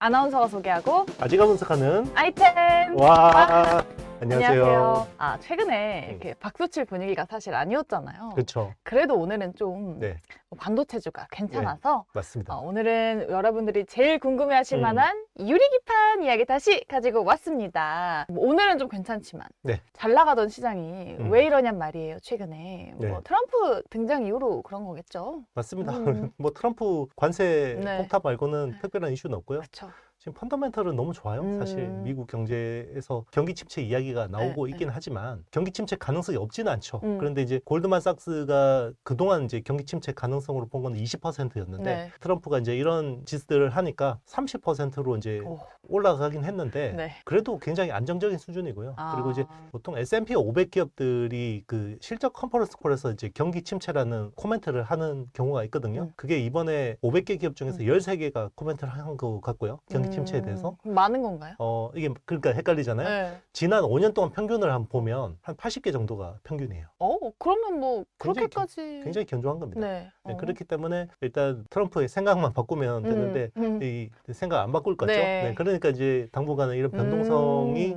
아나운서가 소개하고 아지가 분석하는 아이템. 와 안녕하세요. 최근에 이렇게 박수칠 분위기가 사실 아니었잖아요. 그렇죠. 그래도 오늘은 좀 네, 반도체주가 괜찮아서 맞습니다. 오늘은 여러분들이 제일 궁금해하실 만한 유리기판 이야기 다시 가지고 왔습니다. 오늘은 좀 괜찮지만 네. 잘 나가던 시장이 왜 이러냔 말이에요. 최근에 네. 트럼프 등장 이후로 그런 거겠죠. 맞습니다. 뭐 트럼프 관세 네. 폭탄 말고는 특별한 이슈는 없고요. 그렇죠. 지금 펀더멘털은 너무 좋아요. 사실 미국 경제에서 경기 침체 이야기가 나오고 네, 있긴 하지만 경기 침체 가능성이 없지는 않죠. 음. 그런데 이제 골드만삭스가 그동안 이제 경기 침체 가능성으로 본 건 20%였는데 네. 트럼프가 이제 이런 짓들을 하니까 30%로 이제 오. 올라가긴 했는데 네. 그래도 굉장히 안정적인 수준이고요. 그리고 이제 보통 S&P 500 기업들이 그 실적 컨퍼런스 콜에서 이제 경기 침체라는 코멘트를 하는 경우가 있거든요. 그게 이번에 500개 기업 중에서 13개가 코멘트를 한 것 같고요. 경기 침체에 대해서. 많은 건가요? 이게 그러니까 헷갈리잖아요. 네. 지난 5년 동안 평균을 한번 보면 한 80개 정도가 평균이에요. 그러면 뭐 굉장히 그렇게까지 굉장히 견조한 겁니다. 네. 네, 그렇기 때문에 일단 트럼프의 생각만 바꾸면 되는데 이 생각 안 바꿀 거죠. 네. 네, 그러니까 이제 당분간은 이런 변동성이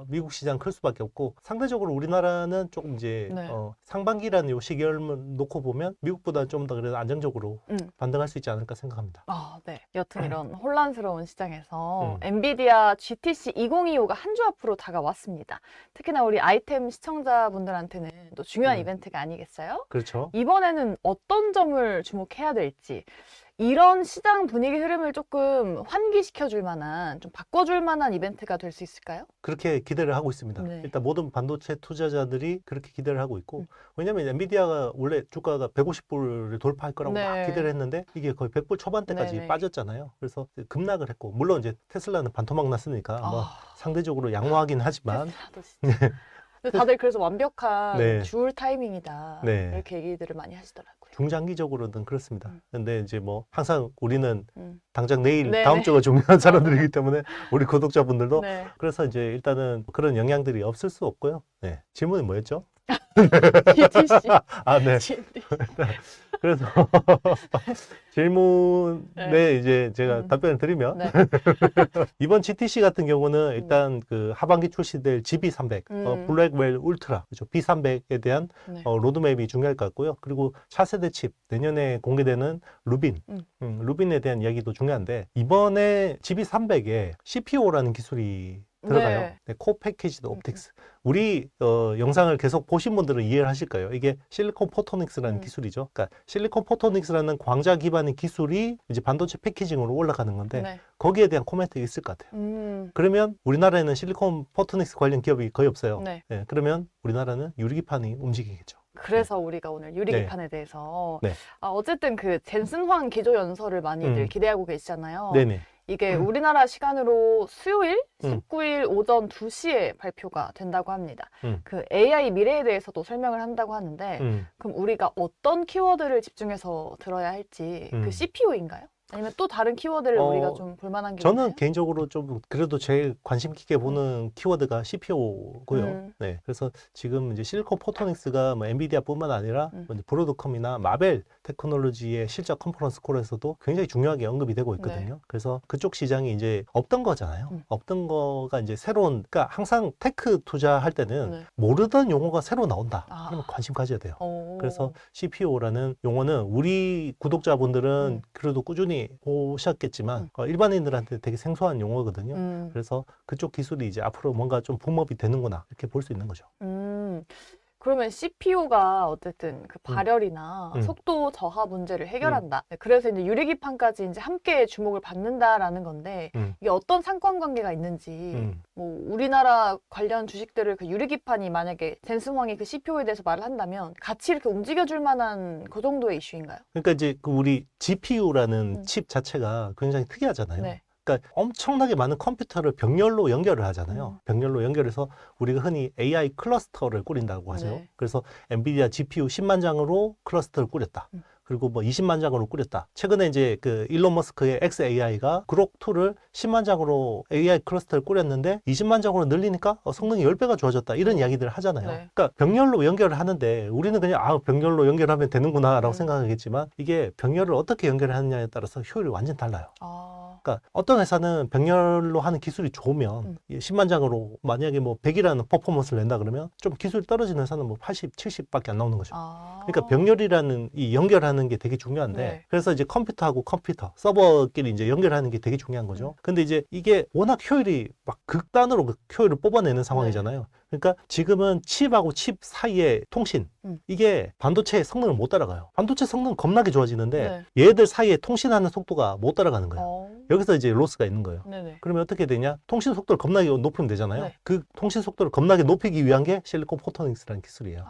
미국 시장 클 수밖에 없고 상대적으로 우리나라는 조금 이제 네. 상반기라는 요 시기를 놓고 보면 미국보다 좀 더 그래도 안정적으로 반등할 수 있지 않을까 생각합니다. 네. 여튼 이런 혼란스러운 시장에서 음. 엔비디아 GTC 2025가 한 주 앞으로 다가왔습니다. 특히나 우리 아이템 시청자분들한테는 또 중요한 이벤트가 아니겠어요? 그렇죠. 이번에는 어떤 점을 주목해야 될지 이런 시장 분위기 흐름을 조금 환기시켜줄 만한, 좀 바꿔줄 만한 이벤트가 될 수 있을까요? 그렇게 기대를 하고 있습니다. 네. 일단 모든 반도체 투자자들이 그렇게 기대를 하고 있고 왜냐하면 엔비디아가 원래 주가가 150불을 돌파할 거라고 네. 막 기대를 했는데 이게 거의 100불 초반대까지 네네. 빠졌잖아요. 그래서 급락을 했고 물론 이제 테슬라는 반토막 났으니까 뭐 아. 상대적으로 양호하긴 하지만 테슬라도 진짜. 근데 다들 그래서 완벽한 네. 줄 타이밍이다. 네. 이렇게 얘기들을 많이 하시더라고요. 중장기적으로는 그렇습니다. 근데 이제 뭐 항상 우리는 당장 내일 네네. 다음 주가 중요한 사람들이기 때문에 우리 구독자분들도 네. 그래서 이제 일단은 그런 영향들이 없을 수 없고요. 네. 질문이 뭐였죠? GTC. 아, 네. GTC. 그래서 질문에 네. 이제 제가 답변을 드리면 네. 이번 GTC 같은 경우는 일단 그 하반기 출시될 GB300, 블랙웰 울트라, 그렇죠? B300에 대한 네. 로드맵이 중요할 것 같고요. 그리고 차세대 칩 내년에 공개되는 루빈, 루빈에 대한 이야기도 중요한데 이번에 GB300에 CPO라는 기술이 들어가요. 네. 네, 코 패키지드 옵틱스. 우리 영상을 계속 보신 분들은 이해를 하실 거예요. 이게 실리콘 포토닉스라는 기술이죠. 그러니까 실리콘 포토닉스라는 광자 기반의 기술이 이제 반도체 패키징으로 올라가는 건데 네. 거기에 대한 코멘트가 있을 것 같아요. 그러면 우리나라에는 실리콘 포토닉스 관련 기업이 거의 없어요. 네. 네, 그러면 우리나라는 유리기판이 움직이겠죠. 그래서 우리가 오늘 유리기판에 대해서 네. 어쨌든 그 젠슨 황 기조 연설을 많이들 기대하고 계시잖아요. 네네. 이게 우리나라 시간으로 수요일 19일 오전 2시에 발표가 된다고 합니다. 그 AI 미래에 대해서도 설명을 한다고 하는데 그럼 우리가 어떤 키워드를 집중해서 들어야 할지 그 CPO인가요? 아니면 또 다른 키워드를 우리가 좀 볼만한 게 저는 있나요? 개인적으로 좀 그래도 제일 관심 깊게 보는 키워드가 CPO고요. 네, 그래서 지금 이제 실리콘 포토닉스가 뭐 엔비디아뿐만 아니라 뭐 이제 브로드컴이나 마벨 테크놀로지의 실적 컨퍼런스 콜에서도 굉장히 중요하게 언급이 되고 있거든요. 네. 그래서 그쪽 시장이 이제 없던 거잖아요. 없던 거가 이제 새로운, 그러니까 항상 테크 투자할 때는 네. 모르던 용어가 새로 나온다. 아. 그러면 관심 가져야 돼요. 오. 그래서 CPO라는 용어는 우리 구독자분들은 그래도 꾸준히 보셨겠지만 일반인들한테 되게 생소한 용어거든요. 그래서 그쪽 기술이 이제 앞으로 뭔가 좀 붐업이 되는구나 이렇게 볼 수 있는 거죠. 그러면 CPO가 어쨌든 그 발열이나 속도 저하 문제를 해결한다. 네, 그래서 이제 유리기판까지 이제 함께 주목을 받는다라는 건데 이게 어떤 상관관계가 있는지 뭐 우리나라 관련 주식들을 그 유리기판이 만약에 젠슨황이 그 CPO에 대해서 말을 한다면 같이 이렇게 움직여줄 만한 그 정도의 이슈인가요? 그러니까 이제 그 우리 GPU라는 칩 자체가 굉장히 특이하잖아요. 네. 그러니까 엄청나게 많은 컴퓨터를 병렬로 연결을 하잖아요. 병렬로 연결해서 우리가 흔히 AI 클러스터를 꾸린다고 하죠. 네. 그래서 엔비디아 GPU 10만 장으로 클러스터를 꾸렸다. 그리고 뭐 20만 장으로 꾸렸다. 최근에 이제 그 일론 머스크의 xAI가 그록2를 10만 장으로 AI 클러스터를 꾸렸는데 20만 장으로 늘리니까 성능이 10배가 좋아졌다. 이런 이야기들을 하잖아요. 네. 그러니까 병렬로 연결을 하는데 우리는 그냥 병렬로 연결하면 되는구나 라고 생각하겠지만 이게 병렬을 어떻게 연결을 하느냐에 따라서 효율이 완전 달라요. 그러니까 어떤 회사는 병렬로 하는 기술이 좋으면 10만 장으로 만약에 뭐 100이라는 퍼포먼스를 낸다 그러면 좀 기술이 떨어지는 회사는 뭐 80, 70밖에 안 나오는 거죠. 그러니까 병렬이라는 이 연결하는 게 되게 중요한데 네. 그래서 이제 컴퓨터하고 컴퓨터, 서버끼리 이제 연결하는 게 되게 중요한 거죠. 근데 이제 이게 워낙 효율이 막 극단으로 그 효율을 뽑아내는 상황이잖아요. 그러니까 지금은 칩하고 칩 사이의 통신 이게 반도체의 성능을 못 따라가요. 반도체 성능 겁나게 좋아지는데 얘들 사이에 통신하는 속도가 못 따라가는 거예요. 여기서 이제 로스가 있는 거예요. 네네. 그러면 어떻게 되냐? 통신 속도를 겁나게 높이면 되잖아요. 네. 그 통신 속도를 겁나게 높이기 위한 게 실리콘 포토닉스라는 기술이에요.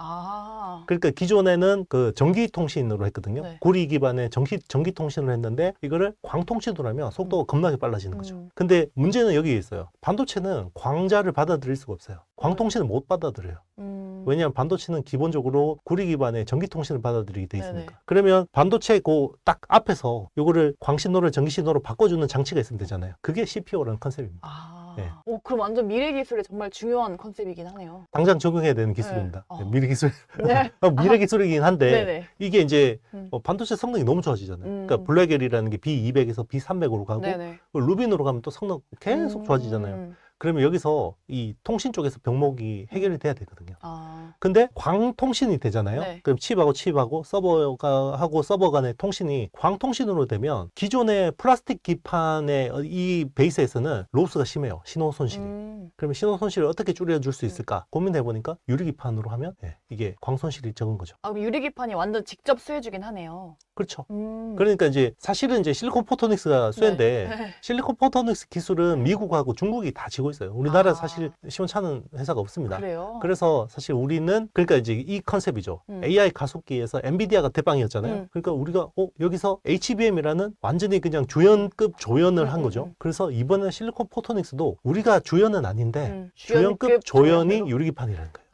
그러니까 기존에는 그 전기 통신으로 했거든요. 네. 구리 기반의 전기 통신을 했는데 이거를 광통신으로 하면 속도가 겁나게 빨라지는 거죠. 근데 문제는 여기에 있어요. 반도체는 광자를 받아들일 수가 없어요. 광통신을 못 받아들여요. 왜냐하면 반도체는 기본적으로 구리 기반의 전기 통신을 받아들이게 돼 있으니까. 네네. 그러면 반도체 그 딱 앞에서 요거를 광신호를 전기신호로 바꿔주는 장치가 있으면 되잖아요. 그게 CPO라는 컨셉입니다. 네. 오, 그럼 완전 미래 기술의 정말 중요한 컨셉이긴 하네요. 당장 적용해야 되는 기술입니다. 네. 네, 미래 기술. 네. 미래 기술이긴 한데 네네. 이게 이제 반도체 성능이 너무 좋아지잖아요. 그러니까 블랙엘이라는 게 B200에서 B300으로 가고 네네. 루빈으로 가면 또 성능 계속 좋아지잖아요. 그러면 여기서 이 통신 쪽에서 병목이 해결이 돼야 되거든요. 근데 광통신이 되잖아요. 네. 그럼 칩하고 서버가 하고 서버 간의 통신이 광통신으로 되면 기존의 플라스틱 기판의 이 베이스에서는 로스가 심해요. 신호 손실이. 그러면 신호 손실을 어떻게 줄여줄 수 있을까 고민해 보니까 유리기판으로 하면 이게 광 손실이 적은 거죠. 그럼 유리기판이 완전 직접 수혜주긴 하네요. 그렇죠. 그러니까 이제 사실은 이제 실리콘 포토닉스가 수혜인데 네. 실리콘 포토닉스 기술은 미국하고 중국이 다 지고 있어요. 우리나라 사실 시원찮은 회사가 없습니다. 그래요? 그래서 사실 우리는 그러니까 이제 이 컨셉이죠. AI 가속기에서 엔비디아가 대빵이었잖아요. 그러니까 우리가 여기서 HBM이라는 완전히 그냥 주연급 조연을 한 거죠. 그래서 이번에 실리콘 포토닉스도 우리가 주연은 아닌데 주연급 조연이 유리기판이라는 거예요.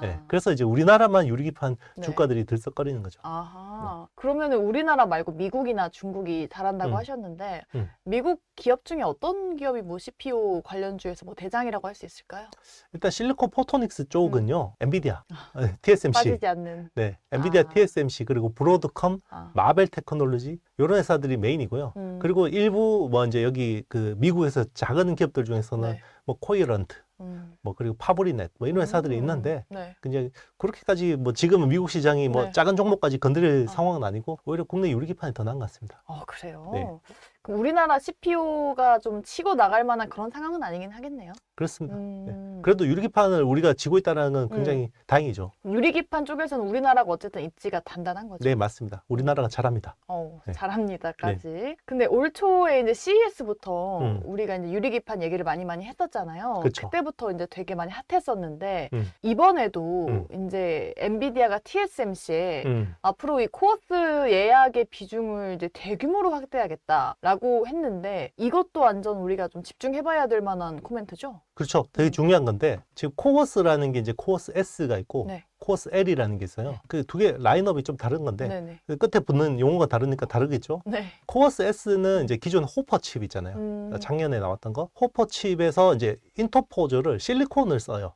네. 그래서 이제 우리나라만 유리기판 주가들이 들썩거리는 거죠. 그러면 우리나라 말고 미국이나 중국이 잘한다고 하셨는데 미국 기업 중에 어떤 기업이 뭐 CPU 관련주에서 뭐 대장이라고 할 수 있을까요? 일단 실리콘 포토닉스 쪽은요. 엔비디아, TSMC, 빠지지 않는. 네, 엔비디아, TSMC 그리고 브로드컴, 마벨 테크놀로지 이런 회사들이 메인이고요. 그리고 일부 뭐 이제 여기 그 미국에서 작은 기업들 중에서는 뭐 코이런트, 뭐 그리고 파브리넷 뭐 이런 회사들이 있는데 그냥 그렇게까지 뭐 지금은 미국 시장이 뭐 작은 종목까지 건드릴 상황은 아니고 오히려 국내 유리기판이 더 나은 것 같습니다. 그래요? 네. 그럼 우리나라 CPO가 좀 치고 나갈 만한 그런 상황은 아니긴 하겠네요. 그렇습니다. 네. 그래도 유리기판을 우리가 지고 있다는 건 굉장히 다행이죠. 유리기판 쪽에서는 우리나라가 어쨌든 입지가 단단한 거죠. 네, 맞습니다. 우리나라가 잘합니다. 네. 잘합니다까지. 근데 올 초에 이제 CES부터 우리가 이제 유리기판 얘기를 많이 했었잖아요. 그쵸. 그때부터 이제 되게 많이 핫했었는데 이번에도 이제 엔비디아가 TSMC에 앞으로 이 코어스 예약의 비중을 이제 대규모로 확대하겠다라고 했는데 이것도 완전 우리가 좀 집중해봐야 될 만한 코멘트죠? 그렇죠. 되게 중요한 건데 지금 코어스라는 게 이제 코어스 S가 있고 코어스 L이라는 게 있어요. 그 두 개 라인업이 좀 다른 건데 그 끝에 붙는 용어가 다르니까 다르겠죠. 코어스 S는 이제 기존 호퍼 칩 있잖아요. 작년에 나왔던 거. 호퍼 칩에서 이제 인터포저를 실리콘을 써요.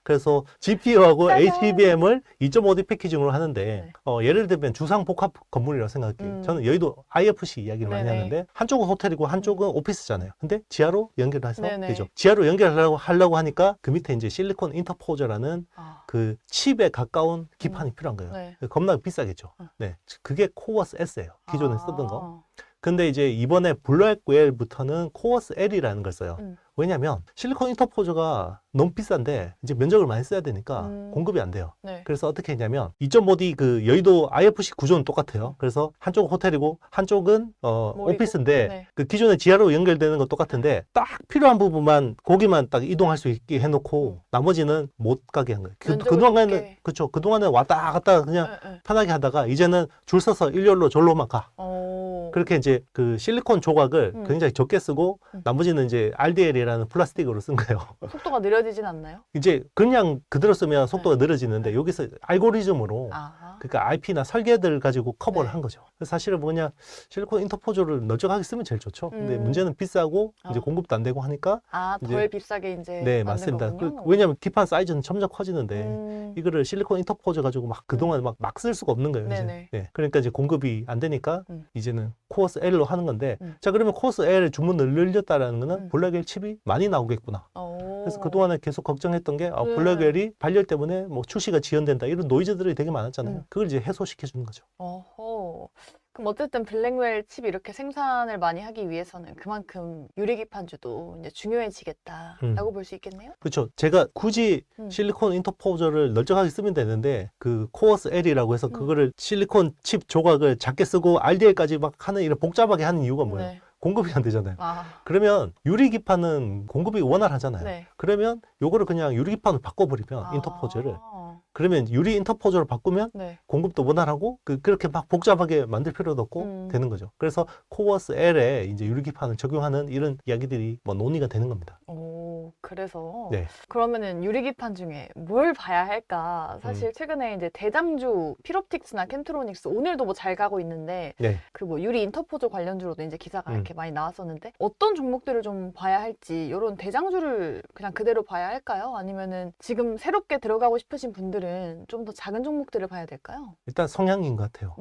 그래서 GPU하고 HBM을 2.5D 패키징으로 하는데 예를 들면 주상 복합 건물이라고 생각할게요. 저는 여의도 IFC 이야기를 많이 하는데 한쪽은 호텔이고 한쪽은 오피스잖아요. 근데 지하로 연결해서 되죠. 지하로 연결하려고 하니까 그 밑에 이제 실리콘 인터포저라는 그 칩에 가까운 기판이 필요한 거예요. 겁나 비싸겠죠. 네, 그게 코어스 S예요. 기존에 쓰던 거. 근데 이제 이번에 블랙웰부터는 코어스 L이라는 걸 써요. 왜냐면 실리콘 인터포저가 너무 비싼데 이제 면적을 많이 써야 되니까 공급이 안 돼요. 그래서 어떻게 했냐면 2.5D 그 여의도 IFC 구조는 똑같아요. 그래서 한쪽은 호텔이고 한쪽은 오피스인데 그 기존에 지하로 연결되는 건 똑같은데 딱 필요한 부분만 거기만 딱 이동할 수 있게 해놓고 나머지는 못 가게 한 거예요. 그동안에는 그렇죠. 그동안에 왔다 갔다 그냥 편하게 하다가 이제는 줄 서서 일렬로 절로만 가. 그렇게 이제 그 실리콘 조각을 굉장히 적게 쓰고 나머지는 이제 RDL이라는 플라스틱으로 쓴 거예요. 속도가 느려지진 않나요? 이제 그냥 그대로 쓰면 속도가 느려지는데 여기서 알고리즘으로 그러니까 IP나 설계들 가지고 커버를 한 거죠. 그래서 사실은 뭐냐 실리콘 인터포저를 널쩍하게 쓰면 제일 좋죠. 근데 문제는 비싸고 이제 공급도 안 되고 하니까 덜 비싸게 이제 네, 맞습니다. 왜냐하면 기판 사이즈는 점점 커지는데 이거를 실리콘 인터포저 가지고 막 그동안 막 쓸 수가 없는 거예요. 이제. 네. 그러니까 이제 공급이 안 되니까 이제는 코어스 L로 하는 건데 자 그러면 코어스 L 주문을 늘렸다라는 거는 블랙웰 칩이 많이 나오겠구나. 그래서 그동안에 계속 걱정했던 게 블랙웰이 발열 때문에 뭐 출시가 지연된다 이런 노이즈들이 되게 많았잖아요. 그걸 이제 해소시켜 주는 거죠. 어허. 그럼 어쨌든 블랙웰 칩 이렇게 생산을 많이 하기 위해서는 그만큼 유리기판주도 이제 중요해지겠다라고 볼 수 있겠네요. 그렇죠. 제가 굳이 실리콘 인터포저를 널쩍하게 쓰면 되는데 그 코어스 L이라고 해서 그거를 실리콘 칩 조각을 작게 쓰고 RDL까지 막 하는 이런 복잡하게 하는 이유가 뭐예요? 네. 공급이 안 되잖아요. 아. 그러면 유리기판은 공급이 원활하잖아요. 네. 그러면 요거를 그냥 유리기판으로 바꿔버리면 인터포저를 그러면 유리 인터포저로 바꾸면 네. 공급도 원활하고 그렇게 막 복잡하게 만들 필요도 없고 되는 거죠. 그래서 코어스 L에 이제 유리기판을 적용하는 이런 이야기들이 뭐 논의가 되는 겁니다. 오, 그래서 네. 그러면은 유리기판 중에 뭘 봐야 할까? 사실 최근에 이제 대장주 피롭틱스나 캠트로닉스 오늘도 뭐 잘 가고 있는데 네. 그 뭐 유리 인터포저 관련주로도 이제 기사가 이렇게 많이 나왔었는데 어떤 종목들을 좀 봐야 할지 이런 대장주를 그냥 그대로 봐야 할까요? 아니면은 지금 새롭게 들어가고 싶으신 분들은 좀 더 작은 종목들을 봐야 될까요? 일단 성향인 것 같아요.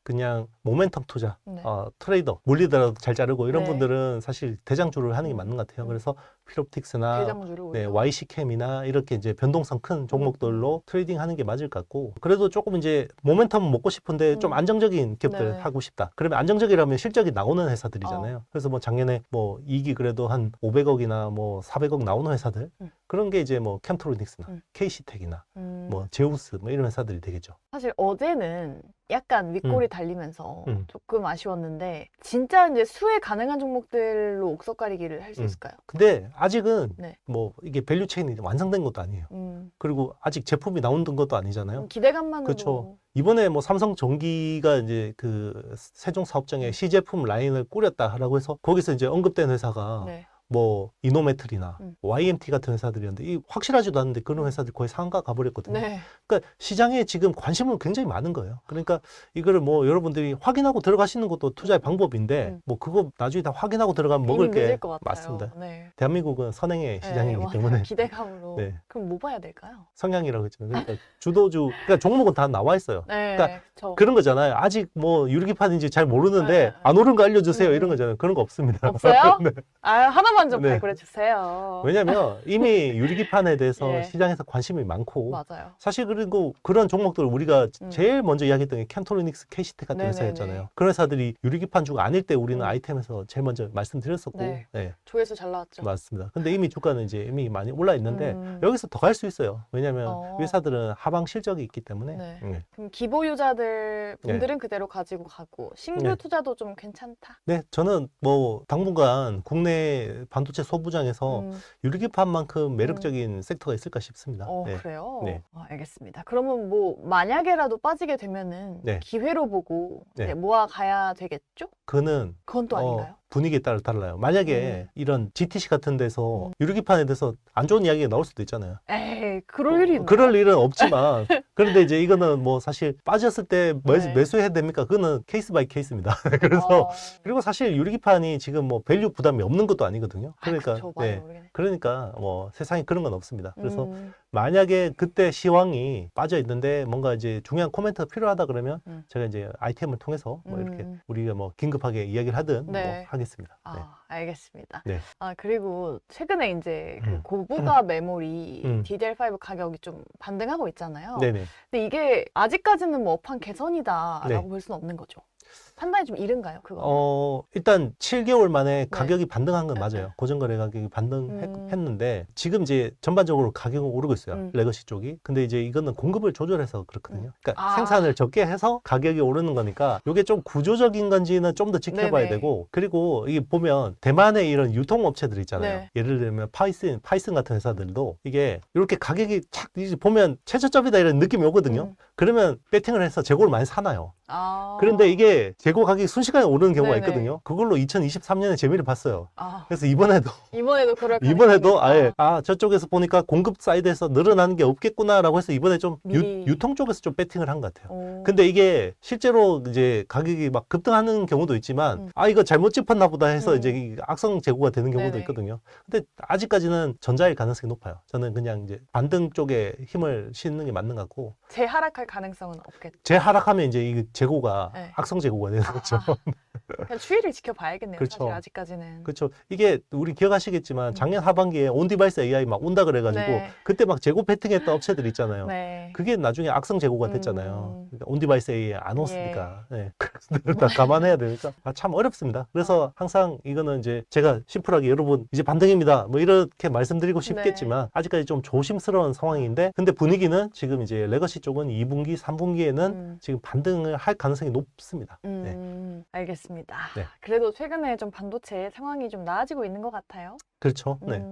그냥 모멘텀 투자, 네. 트레이더, 물리더라도 잘 자르고 이런 네. 분들은 사실 대장주를 하는 게 맞는 것 같아요. 그래서 피롭틱스나 대장주를 네, 오히려. YC캠이나 이렇게 이제 변동성 큰 종목들로 트레이딩 하는 게 맞을 것 같고 그래도 조금 이제 모멘텀 먹고 싶은데 좀 안정적인 기업들 네. 하고 싶다. 그러면 안정적이라면 실적이 나오는 회사들이잖아요. 그래서 뭐 작년에 뭐 이익이 그래도 한 500억이나 뭐 400억 나오는 회사들 그런 게 이제 뭐 캠트로닉스나 KC텍이나 뭐 제우스 뭐 이런 회사들이 되겠죠. 사실 어제는 약간 윗골이 달리면서 조금 아쉬웠는데 진짜 이제 수혜 가능한 종목들로 옥석 가리기를 할 수 있을까요? 근데 아직은 네. 뭐 이게 밸류 체인이 완성된 것도 아니에요. 그리고 아직 제품이 나온 것도 아니잖아요. 기대감만으로. 그렇죠. 이번에 뭐 삼성전기가 이제 그 세종 사업장에 시제품 라인을 꾸렸다라고 해서 거기서 이제 언급된 회사가 네. 뭐 이노메틀이나 YMT 같은 회사들이었는데 이 확실하지도 않은데 그런 회사들이 거의 상가 가버렸거든요. 네. 그러니까 시장에 지금 관심은 굉장히 많은 거예요. 그러니까 이거를 뭐 여러분들이 확인하고 들어가시는 것도 투자의 방법인데 뭐 그거 나중에 다 확인하고 들어가면 먹을 이미 게 늦을 것 같아요. 맞습니다. 네. 대한민국은 선행의 시장이기 맞아요. 때문에 기대감으로. 네. 그럼 뭐 봐야 될까요? 성향이라고 했잖아요. 그러니까 주도주, 그러니까 종목은 다 나와 있어요. 네. 그러니까 그쵸. 그런 거잖아요. 아직 뭐 유리기판인지 잘 모르는데 안 오른 거 알려주세요. 이런 거잖아요. 그런 거 없습니다. 없어요? 네. 아, 하나만 좀 네. 발굴해 주세요. 왜냐면 이미 유리기판에 대해서 예. 시장에서 관심이 많고 맞아요. 사실 그리고 그런 종목들을 우리가 제일 먼저 이야기했던 게 캠토로닉스, KC텍 같은 네네네. 회사였잖아요. 그런 회사들이 유리기판주가 아닐 때 우리는 아이템에서 제일 먼저 말씀드렸었고 네. 네. 조회수 잘 나왔죠. 맞습니다. 근데 이미 주가는 이제 이미 많이 올라 있는데 여기서 더 갈 수 있어요. 왜냐하면 회사들은 하방 실적이 있기 때문에. 네. 그럼 기보유자들 분들은 그대로 가지고 가고 신규 네. 투자도 좀 괜찮다. 네, 저는 뭐 당분간 국내 반도체 소부장에서 유리기판만큼 매력적인 섹터가 있을까 싶습니다. 네. 그래요? 네. 알겠습니다. 그러면 뭐 만약에라도 빠지게 되면은 네. 기회로 보고 네. 이제 모아 가야 되겠죠? 그는 그건 또 아닌가요? 분위기에 따라 달라요. 만약에 이런 GTC 같은 데서 유리기판에 대해서 안 좋은 이야기가 나올 수도 있잖아요. 에이, 그럴 일이 있나요? 그럴 일은 없지만 그런데 이제 이거는 뭐 사실 빠졌을 때 네. 매수해야 됩니까? 그거는 케이스 바이 케이스입니다. 그래서 그리고 사실 유리기판이 지금 뭐 밸류 부담이 없는 것도 아니거든요. 그러니까 그쵸, 많이 모르겠네. 그러니까 뭐 세상에 그런 건 없습니다. 그래서 만약에 그때 시황이 빠져 있는데 뭔가 이제 중요한 코멘트가 필요하다 그러면 제가 이제 아이템을 통해서 뭐 이렇게 우리가 뭐 긴급하게 이야기를 하든 네. 뭐 하겠습니다. 네. 알겠습니다. 네. 그리고 최근에 이제 그 고부가 메모리 DDR5 가격이 좀 반등하고 있잖아요. 네네. 근데 이게 아직까지는 뭐 업황 개선이다라고 네. 볼 수는 없는 거죠. 판단이 좀 이른가요, 그거? 일단 7개월 만에 가격이 반등한 건 맞아요. 고정거래 가격이 반등했는데 지금 이제 전반적으로 가격은 오르고 있어요. 레거시 쪽이. 근데 이제 이거는 공급을 조절해서 그렇거든요. 그러니까 생산을 적게 해서 가격이 오르는 거니까 이게 좀 구조적인 건지는 좀 더 지켜봐야 네네. 되고 그리고 이게 보면 대만의 이런 유통업체들 있잖아요. 네. 예를 들면 파이슨 같은 회사들도 이게 이렇게 가격이 착 이제 보면 최저점이다 이런 느낌이 오거든요. 그러면 배팅을 해서 재고를 많이 사놔요. 그런데 이게 재고 가격이 순식간에 오르는 경우가 네네. 있거든요. 그걸로 2023년에 재미를 봤어요. 아, 그래서 이번에도 그럴 이번에도 가능성이 있다. 아예 저쪽에서 보니까 공급 사이드에서 늘어나는 게 없겠구나라고 해서 이번에 좀 미리. 유통 쪽에서 좀 배팅을 한 것 같아요. 오. 근데 이게 실제로 이제 가격이 막 급등하는 경우도 있지만 이거 잘못 짚었나 보다 해서 이제 이 악성 재고가 되는 경우도 네네. 있거든요. 근데 아직까지는 전자일 가능성이 높아요. 저는 그냥 이제 반등 쪽에 힘을 싣는 게 맞는 것 같고 재하락할 가능성은 없겠죠. 재하락하면 이제 이 재고가 네. 악성 재고가 되는 거죠. 그냥 추이를 지켜봐야겠네요. 그렇죠. 사실 아직까지는. 그렇죠. 이게 우리 기억하시겠지만 작년 하반기에 온디바이스 AI 막 온다 그래가지고 네. 그때 막 재고 패팅했던 업체들 있잖아요. 네. 그게 나중에 악성 재고가 됐잖아요. 그러니까 온디바이스 AI 안 오으니까. 네. 다 감안해야 되니까 참 어렵습니다. 그래서 항상 이거는 이제 제가 심플하게 여러분 이제 반등입니다. 뭐 이렇게 말씀드리고 싶겠지만 아직까지 좀 조심스러운 상황인데 근데 분위기는 지금 이제 레거시 쪽은 2분기, 3분기에는 지금 반등을 할 가능성이 높습니다. 네. 알겠습니다. 네. 그래도 최근에 좀 반도체 상황이 좀 나아지고 있는 것 같아요. 그렇죠. 네.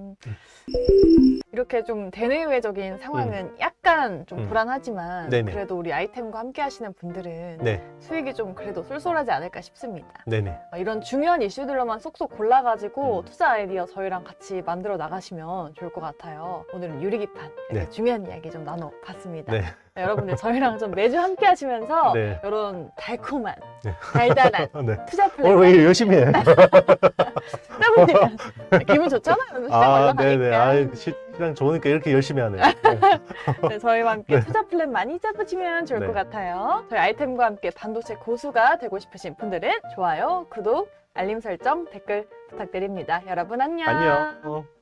이렇게 좀 대내외적인 상황은 약간 좀 불안하지만 네네. 그래도 우리 아이템과 함께 하시는 분들은 네. 수익이 좀 그래도 쏠쏠하지 않을까 싶습니다. 네네. 이런 중요한 이슈들로만 쏙쏙 골라가지고 투자 아이디어 저희랑 같이 만들어 나가시면 좋을 것 같아요. 오늘은 유리기판 이렇게 네. 중요한 이야기 좀 나눠봤습니다. 네. 네, 여러분들 저희랑 좀 매주 함께 하시면서 네. 이런 달콤한, 네. 달달한 네. 투자 플랜 오늘 왜 이렇게 열심히 해? 듣다 보면 기분 좋잖아요. 시장 네네. 올라가니까. 시장 좋으니까 이렇게 열심히 하네. 네, 저희와 함께 네. 투자 플랜 많이 짜보시면 좋을 네. 것 같아요. 저희 아이템과 함께 반도체 고수가 되고 싶으신 분들은 좋아요, 구독, 알림 설정, 댓글 부탁드립니다. 여러분 안녕. 안녕.